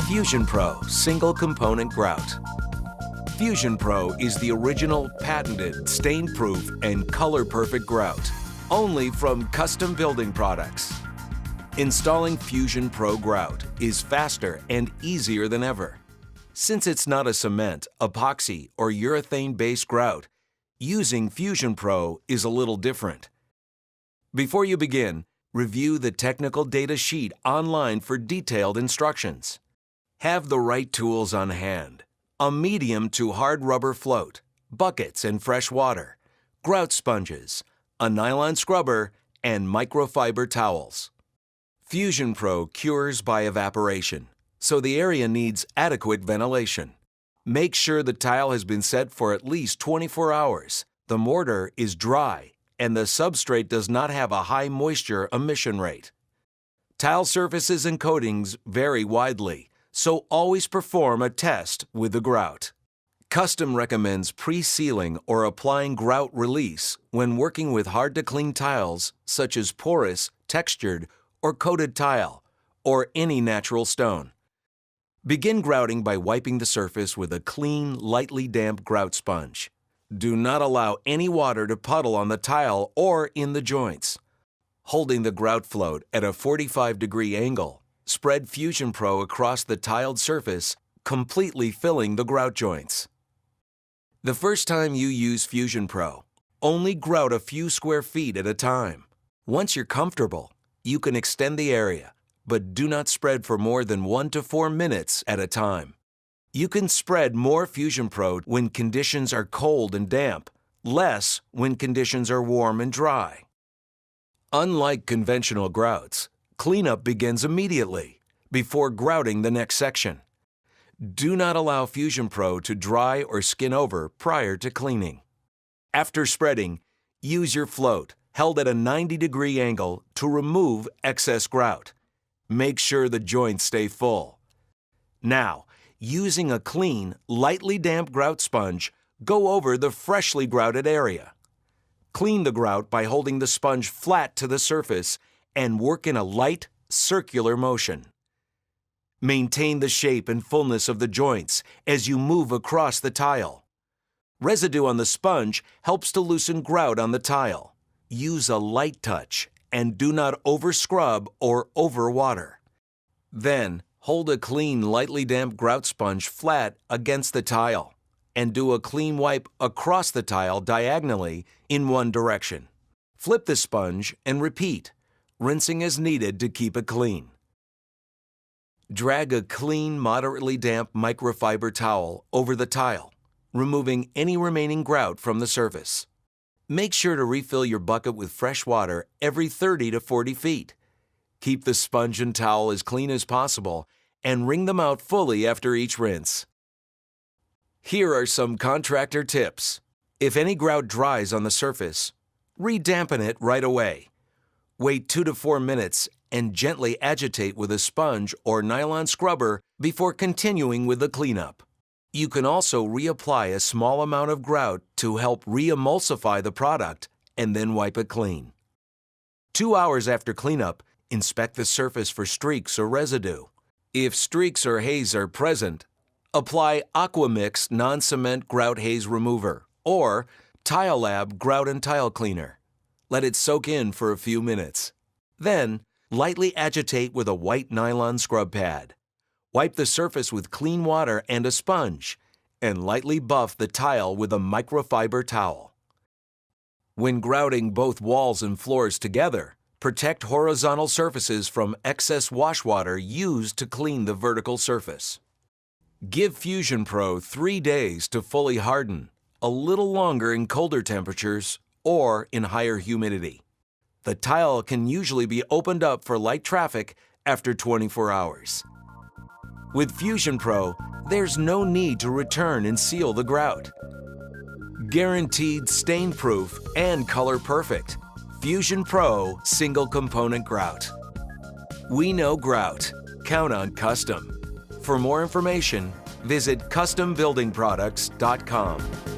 Fusion Pro Single Component Grout. Fusion Pro is the original patented stain-proof and color-perfect grout, only from Custom Building Products. Installing Fusion Pro grout is faster and easier than ever. Since it's not a cement, epoxy, or urethane-based grout, using Fusion Pro is a little different. Before you begin, review the technical data sheet online for detailed instructions. Have the right tools on hand: a medium to hard rubber float, buckets and fresh water, grout sponges, a nylon scrubber, and microfiber towels. Fusion Pro cures by evaporation, so the area needs adequate ventilation. Make sure the tile has been set for at least 24 hours, the mortar is dry, and the substrate does not have a high moisture emission rate. Tile surfaces and coatings vary widely, so always perform a test with the grout. Custom recommends pre-sealing or applying grout release when working with hard-to-clean tiles such as porous, textured, or coated tile, or any natural stone. Begin grouting by wiping the surface with a clean, lightly damp grout sponge. Do not allow any water to puddle on the tile or in the joints. Holding the grout float at a 45-degree angle, spread Fusion Pro across the tiled surface, completely filling the grout joints. The first time you use Fusion Pro, only grout a few square feet at a time. Once you're comfortable, you can extend the area, but do not spread for more than 1 to 4 minutes at a time. You can spread more Fusion Pro when conditions are cold and damp, less when conditions are warm and dry. Unlike conventional grouts, cleanup begins immediately, before grouting the next section. Do not allow Fusion Pro to dry or skin over prior to cleaning. After spreading, use your float, held at a 90-degree angle, to remove excess grout. Make sure the joints stay full. Now, using a clean, lightly damp grout sponge, go over the freshly grouted area. Clean the grout by holding the sponge flat to the surface and work in a light, circular motion. Maintain the shape and fullness of the joints as you move across the tile. Residue on the sponge helps to loosen grout on the tile. Use a light touch and do not over-scrub or over-water. Then, hold a clean, lightly damp grout sponge flat against the tile and do a clean wipe across the tile diagonally in one direction. Flip the sponge and repeat, rinsing as needed to keep it clean. Drag a clean, moderately damp microfiber towel over the tile, removing any remaining grout from the surface. Make sure to refill your bucket with fresh water every 30 to 40 feet. Keep the sponge and towel as clean as possible and wring them out fully after each rinse. Here are some contractor tips. If any grout dries on the surface, re-dampen it right away. Wait 2 to 4 minutes and gently agitate with a sponge or nylon scrubber before continuing with the cleanup. You can also reapply a small amount of grout to help re-emulsify the product and then wipe it clean. 2 hours after cleanup, inspect the surface for streaks or residue. If streaks or haze are present, apply Aquamix non-cement grout haze remover or Tile Lab grout and tile cleaner. Let it soak in for a few minutes. Then, lightly agitate with a white nylon scrub pad. Wipe the surface with clean water and a sponge, and lightly buff the tile with a microfiber towel. When grouting both walls and floors together, protect horizontal surfaces from excess wash water used to clean the vertical surface. Give Fusion Pro 3 days to fully harden, a little longer in colder temperatures or in higher humidity. The tile can usually be opened up for light traffic after 24 hours. With Fusion Pro, there's no need to return and seal the grout. Guaranteed stain-proof and color-perfect. Fusion Pro Single Component Grout. We know grout. Count on Custom. For more information, visit CustomBuildingProducts.com.